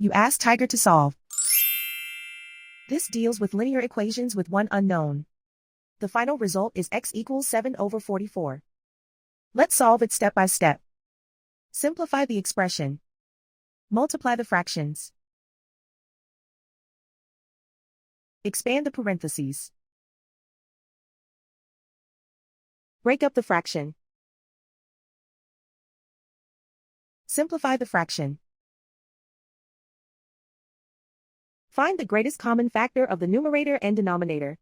You ask Tiger to solve. This deals with linear equations with one unknown. The final result is x equals 7/44. Let's solve it step by step. Simplify the expression. Multiply the fractions. Expand the parentheses. Break up the fraction. Simplify the fraction. Find the greatest common factor of the numerator and denominator.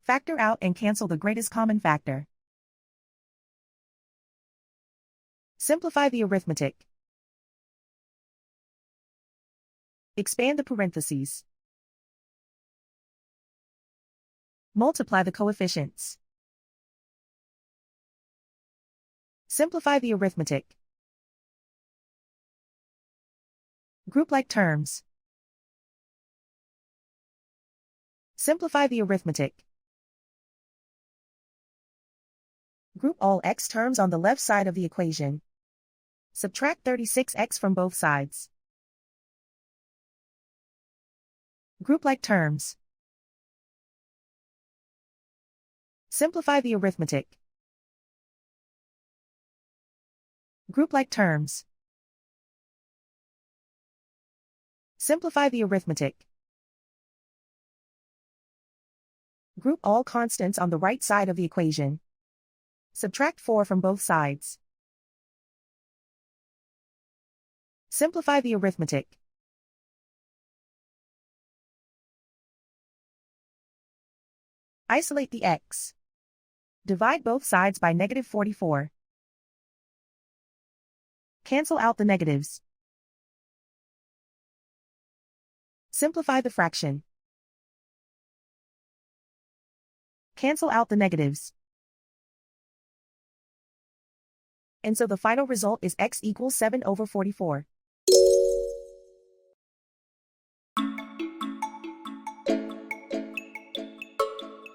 Factor out and cancel the greatest common factor. Simplify the arithmetic. Expand the parentheses. Multiply the coefficients. Simplify the arithmetic. Group like terms. Simplify the arithmetic. Group all x terms on the left side of the equation. Subtract 36x from both sides. Group like terms. Simplify the arithmetic. Group like terms. Simplify the arithmetic. Group all constants on the right side of the equation. Subtract 4 from both sides. Simplify the arithmetic. Isolate the x. Divide both sides by -44. Cancel out the negatives. Simplify the fraction. Cancel out the negatives. And so the final result is x equals 7/44.